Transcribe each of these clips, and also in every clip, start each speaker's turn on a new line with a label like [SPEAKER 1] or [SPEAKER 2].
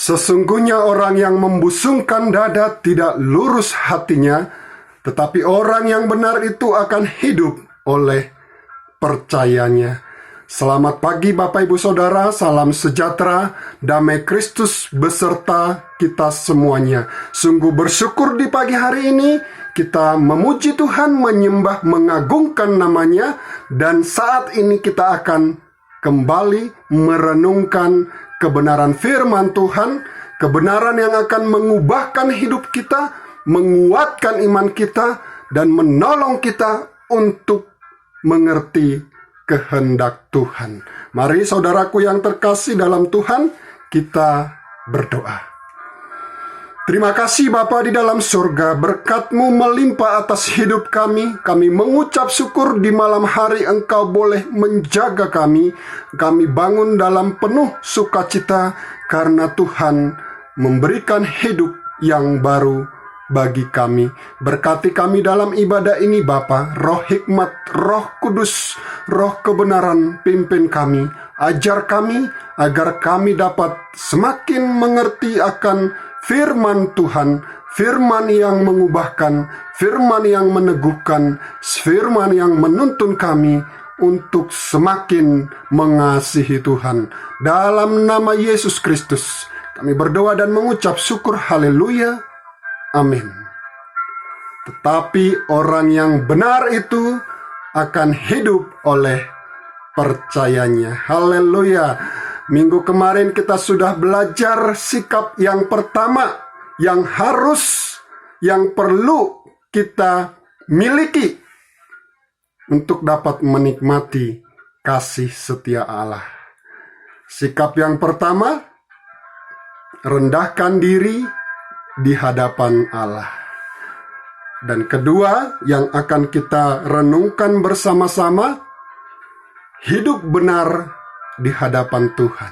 [SPEAKER 1] Sesungguhnya orang yang membusungkan dada tidak lurus hatinya, tetapi orang yang benar itu akan hidup oleh percayanya. Selamat pagi Bapak Ibu Saudara, salam sejahtera, damai Kristus beserta kita semuanya. Sungguh bersyukur di pagi hari ini kita memuji Tuhan, menyembah, mengagungkan namanya. Dan saat ini kita akan kembali merenungkan kebenaran firman Tuhan, kebenaran yang akan mengubahkan hidup kita, menguatkan iman kita, dan menolong kita untuk mengerti kehendak Tuhan. Mari saudaraku yang terkasih dalam Tuhan, kita berdoa. Terima kasih Bapa di dalam surga, berkat-Mu melimpah atas hidup kami. Kami mengucap syukur di malam hari Engkau boleh menjaga kami. Kami bangun dalam penuh sukacita karena Tuhan memberikan hidup yang baru bagi kami. Berkati kami dalam ibadah ini Bapa. Roh hikmat, Roh Kudus, Roh kebenaran pimpin kami. Ajar kami agar kami dapat semakin mengerti akan firman Tuhan, firman yang mengubahkan, firman yang meneguhkan, firman yang menuntun kami untuk semakin mengasihi Tuhan. Dalam nama Yesus Kristus, kami berdoa dan mengucap syukur. Haleluya. Amin. Tetapi orang yang benar itu akan hidup oleh percayanya. Haleluya. Minggu kemarin kita sudah belajar sikap yang pertama yang harus, yang perlu kita miliki untuk dapat menikmati kasih setia Allah. Sikap yang pertama, rendahkan diri di hadapan Allah. Dan kedua yang akan kita renungkan bersama-sama, hidup benar di hadapan Tuhan.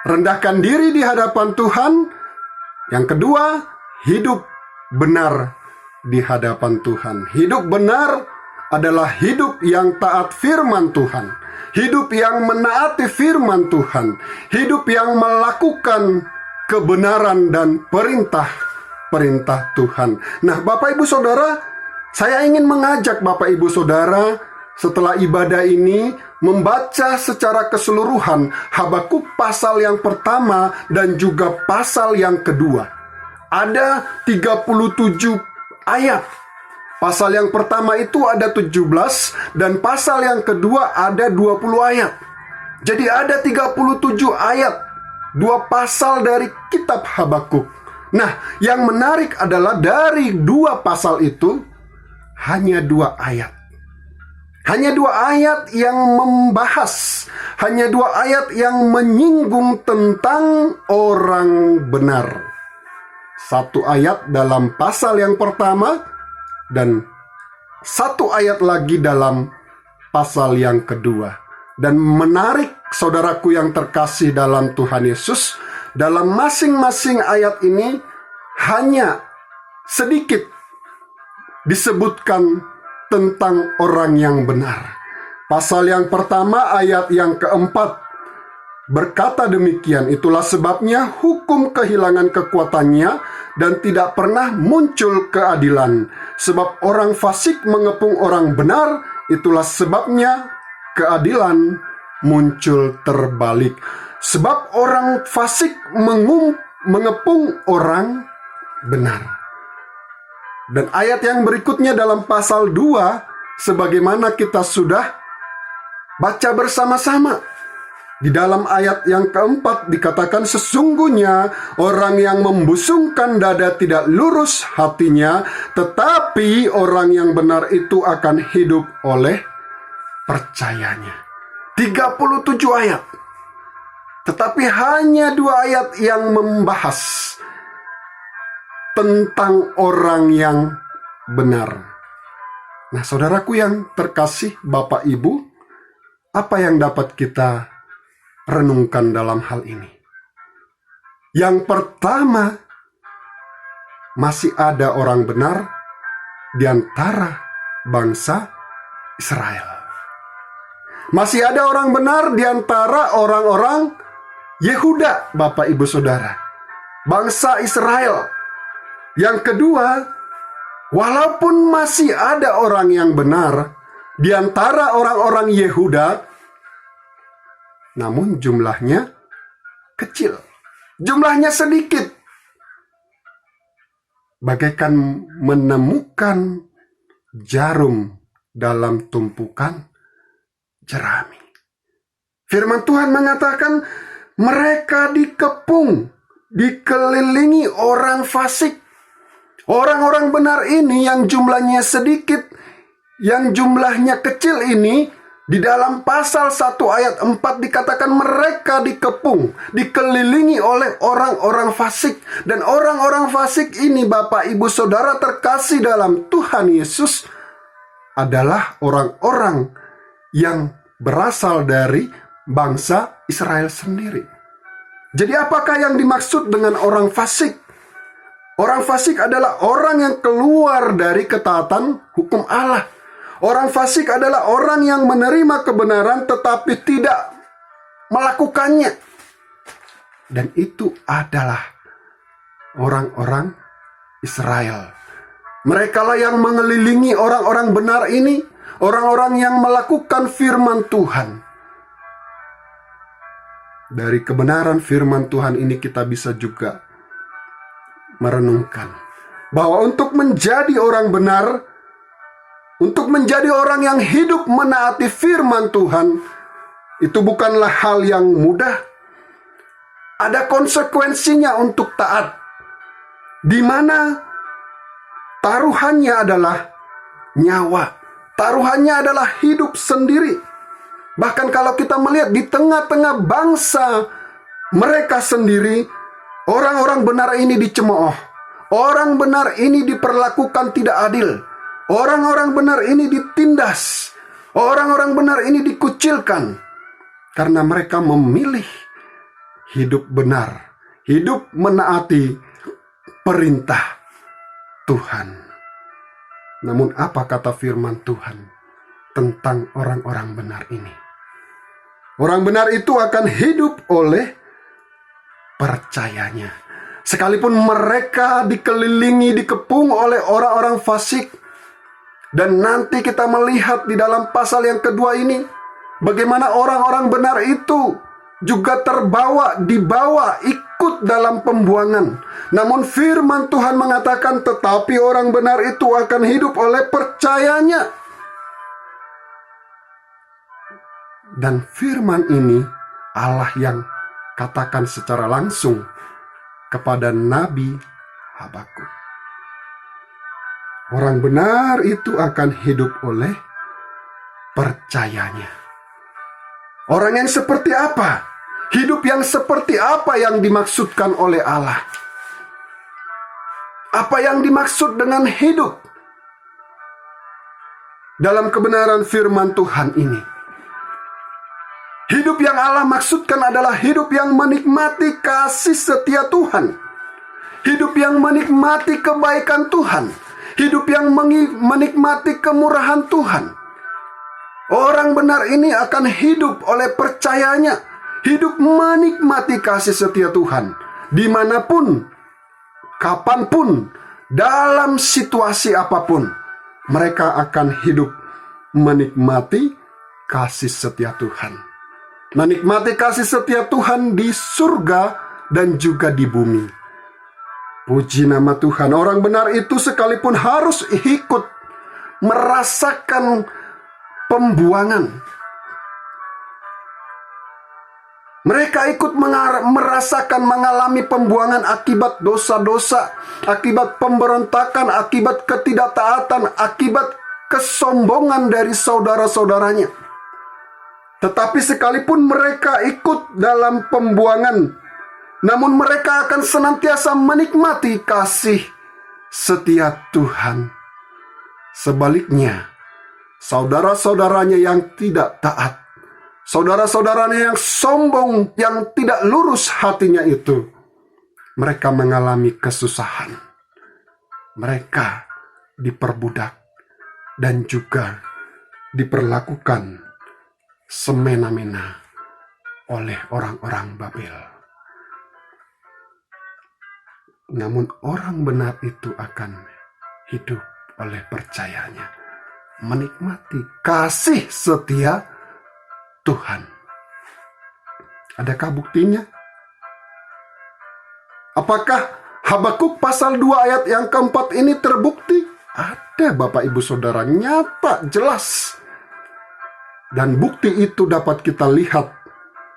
[SPEAKER 1] Rendahkan diri di hadapan Tuhan. Yang kedua, hidup benar di hadapan Tuhan. Hidup benar adalah hidup yang taat firman Tuhan. Hidup yang menaati firman Tuhan. Hidup yang melakukan kebenaran dan perintah-perintah Tuhan. Nah, Bapak Ibu Saudara, saya ingin mengajak Bapak Ibu Saudara setelah ibadah ini membaca secara keseluruhan Habakuk pasal yang pertama dan juga pasal yang kedua. Ada 37 ayat. Pasal yang pertama itu ada 17 dan pasal yang kedua ada 20 ayat. Jadi ada 37 ayat, 2 pasal dari kitab Habakuk. Nah, yang menarik adalah dari 2 pasal itu hanya 2 ayat. Hanya 2 ayat yang membahas, hanya 2 ayat yang menyinggung tentang orang benar. 1 ayat dalam pasal yang pertama dan 1 ayat lagi dalam pasal yang kedua. Dan menarik saudaraku yang terkasih dalam Tuhan Yesus, dalam masing-masing ayat ini hanya sedikit disebutkan tentang orang yang benar. Pasal yang pertama ayat yang keempat berkata demikian, itulah sebabnya hukum kehilangan kekuatannya dan tidak pernah muncul keadilan. Sebab orang fasik mengepung orang benar, itulah sebabnya keadilan muncul terbalik. Sebab orang fasik mengepung orang benar. Dan ayat yang berikutnya dalam pasal 2, sebagaimana kita sudah baca bersama-sama. Di dalam ayat yang keempat dikatakan, sesungguhnya orang yang membusungkan dada tidak lurus hatinya, tetapi orang yang benar itu akan hidup oleh percayanya. 37 ayat. Tetapi hanya 2 ayat yang membahas tentang orang yang benar. Nah, saudaraku yang terkasih, Bapak Ibu, apa yang dapat kita renungkan dalam hal ini? Yang pertama, masih ada orang benar di antara bangsa Israel. Masih ada orang benar di antara orang-orang Yehuda, Bapak Ibu Saudara, bangsa Israel. Yang kedua, walaupun masih ada orang yang benar di antara orang-orang Yehuda, namun jumlahnya kecil, jumlahnya sedikit, bagaikan menemukan jarum dalam tumpukan jerami. Firman Tuhan mengatakan mereka dikepung, dikelilingi orang fasik. Orang-orang benar ini yang jumlahnya sedikit, yang jumlahnya kecil ini, di dalam pasal 1 ayat 4 dikatakan mereka dikepung, dikelilingi oleh orang-orang fasik. Dan orang-orang fasik ini, Bapak Ibu Saudara terkasih dalam Tuhan Yesus, adalah orang-orang yang berasal dari bangsa Israel sendiri. Jadi apakah yang dimaksud dengan orang fasik? Orang fasik adalah orang yang keluar dari ketaatan hukum Allah. Orang fasik adalah orang yang menerima kebenaran tetapi tidak melakukannya. Dan itu adalah orang-orang Israel. Merekalah yang mengelilingi orang-orang benar ini, orang-orang yang melakukan firman Tuhan. Dari kebenaran firman Tuhan ini kita bisa juga merenungkan bahwa untuk menjadi orang benar, untuk menjadi orang yang hidup menaati firman Tuhan, itu bukanlah hal yang mudah. Ada konsekuensinya untuk taat, di mana taruhannya adalah nyawa, taruhannya adalah hidup sendiri. Bahkan kalau kita melihat di tengah-tengah bangsa mereka sendiri, orang-orang benar ini dicemooh. Orang benar ini diperlakukan tidak adil. Orang-orang benar ini ditindas. Orang-orang benar ini dikucilkan. Karena mereka memilih hidup benar, hidup menaati perintah Tuhan. Namun apa kata firman Tuhan tentang orang-orang benar ini? Orang benar itu akan hidup oleh percayanya. Sekalipun mereka dikelilingi, dikepung oleh orang-orang fasik. Dan nanti kita melihat di dalam pasal yang kedua ini, bagaimana orang-orang benar itu juga dibawa ikut dalam pembuangan. Namun firman Tuhan mengatakan tetapi orang benar itu akan hidup oleh percayanya. Dan firman ini Allah yang katakan secara langsung kepada Nabi Habakuk. Orang benar itu akan hidup oleh percayanya. Orang yang seperti apa? Hidup yang seperti apa yang dimaksudkan oleh Allah? Apa yang dimaksud dengan hidup dalam kebenaran firman Tuhan ini? Hidup yang Allah maksudkan adalah hidup yang menikmati kasih setia Tuhan. Hidup yang menikmati kebaikan Tuhan. Hidup yang menikmati kemurahan Tuhan. Orang benar ini akan hidup oleh percayanya. Hidup menikmati kasih setia Tuhan. Dimanapun, kapanpun, dalam situasi apapun, mereka akan hidup menikmati kasih setia Tuhan. Menikmati kasih setia Tuhan di surga dan juga di bumi. Puji nama Tuhan. Orang benar itu sekalipun harus ikut merasakan pembuangan. Mereka ikut merasakan mengalami pembuangan akibat dosa-dosa, akibat pemberontakan, akibat ketidaktaatan, akibat kesombongan dari saudara-saudaranya. Tetapi sekalipun mereka ikut dalam pembuangan, namun mereka akan senantiasa menikmati kasih setia Tuhan. Sebaliknya, saudara-saudaranya yang tidak taat, saudara-saudaranya yang sombong, yang tidak lurus hatinya itu, mereka mengalami kesusahan. Mereka diperbudak dan juga diperlakukan semena-mena oleh orang-orang Babel. Namun orang benar itu akan hidup oleh percayanya, menikmati kasih setia Tuhan. Adakah buktinya? Apakah Habakuk pasal 2 ayat yang keempat ini terbukti? Ada, Bapak Ibu Saudara, nyata, jelas. Dan bukti itu dapat kita lihat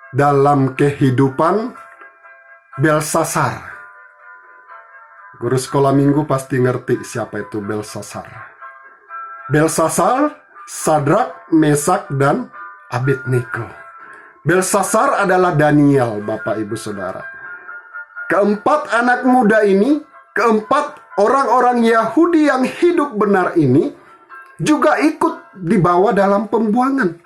[SPEAKER 1] dalam kehidupan Belsasar. Guru sekolah minggu pasti ngerti siapa itu Belsasar. Belsasar, Sadrak, Mesak, dan Abednego. Belsasar adalah Daniel, Bapak Ibu Saudara. Keempat anak muda ini, keempat orang-orang Yahudi yang hidup benar ini juga ikut dibawa dalam pembuangan.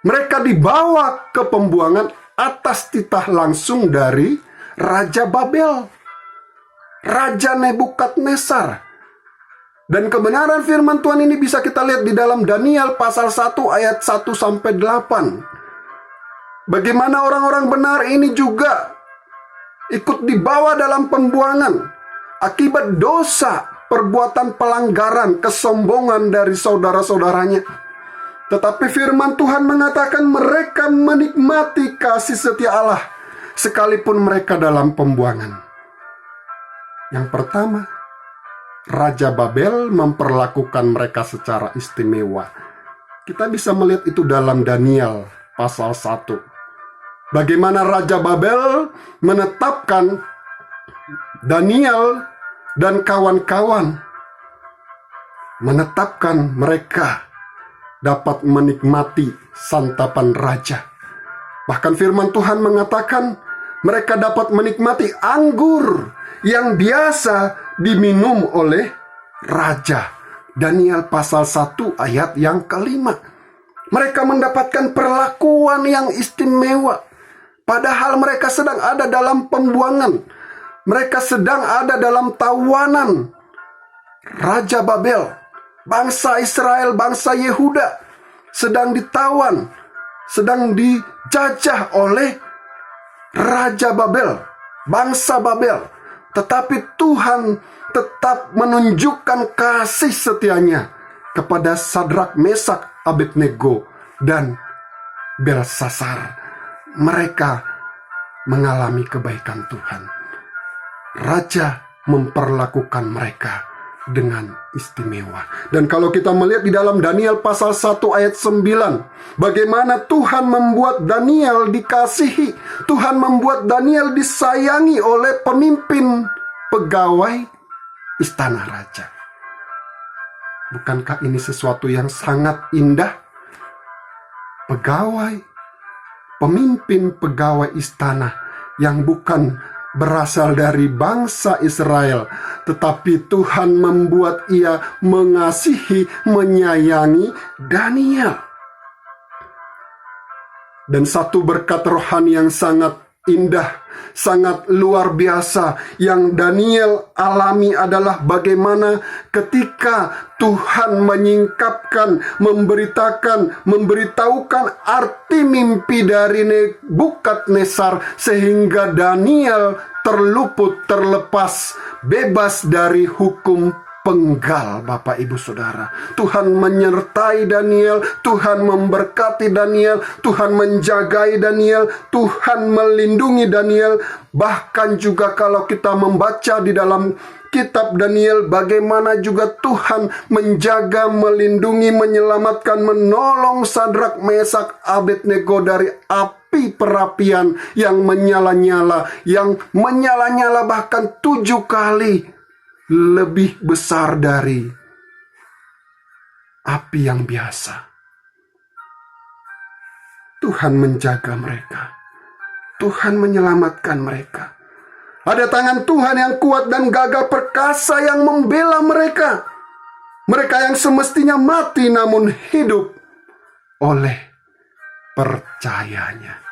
[SPEAKER 1] Mereka dibawa ke pembuangan atas titah langsung dari Raja Babel, Raja Nebukadnezar. Dan kebenaran firman Tuhan ini bisa kita lihat di dalam Daniel pasal 1 ayat 1 sampai 8. Bagaimana orang-orang benar ini juga ikut dibawa dalam pembuangan akibat dosa, perbuatan pelanggaran, kesombongan dari saudara-saudaranya. Tetapi firman Tuhan mengatakan mereka menikmati kasih setia Allah sekalipun mereka dalam pembuangan. Yang pertama, Raja Babel memperlakukan mereka secara istimewa. Kita bisa melihat itu dalam Daniel pasal 1. Bagaimana Raja Babel menetapkan Daniel dan kawan-kawan, menetapkan mereka dapat menikmati santapan raja. Bahkan firman Tuhan mengatakan mereka dapat menikmati anggur yang biasa diminum oleh raja. Daniel pasal 1 ayat yang kelima. Mereka mendapatkan perlakuan yang istimewa. Padahal mereka sedang ada dalam pembuangan. Mereka sedang ada dalam tawanan. Raja Babel, bangsa Israel, bangsa Yehuda sedang ditawan, sedang dijajah oleh Raja Babel, bangsa Babel. Tetapi Tuhan tetap menunjukkan kasih setianya kepada Sadrak, Mesak, Abednego, dan Belsasar. Mereka mengalami kebaikan Tuhan. Raja memperlakukan mereka dengan istimewa. Dan kalau kita melihat di dalam Daniel pasal 1 ayat 9, bagaimana Tuhan membuat Daniel dikasihi, Tuhan membuat Daniel disayangi oleh pemimpin pegawai istana raja. Bukankah ini sesuatu yang sangat indah? Pemimpin pegawai istana yang bukan berasal dari bangsa Israel, tetapi Tuhan membuat ia mengasihi, menyayangi Daniel. Dan satu berkat rohani yang sangat indah, sangat luar biasa yang Daniel alami adalah bagaimana ketika Tuhan menyingkapkan, memberitahukan arti mimpi dari Nebukadnezar sehingga Daniel terlepas, bebas dari hukum penggal. Bapak Ibu Saudara, Tuhan menyertai Daniel, Tuhan memberkati Daniel, Tuhan menjagai Daniel, Tuhan melindungi Daniel. Bahkan juga kalau kita membaca di dalam kitab Daniel, bagaimana juga Tuhan menjaga, melindungi, menyelamatkan, menolong Sadrak, Mesak, Abednego dari api perapian yang menyala-nyala bahkan 7 kali lebih besar dari api yang biasa. Tuhan menjaga mereka, Tuhan menyelamatkan mereka. Ada tangan Tuhan yang kuat dan gagah perkasa yang membela mereka. Mereka yang semestinya mati namun hidup oleh percayanya.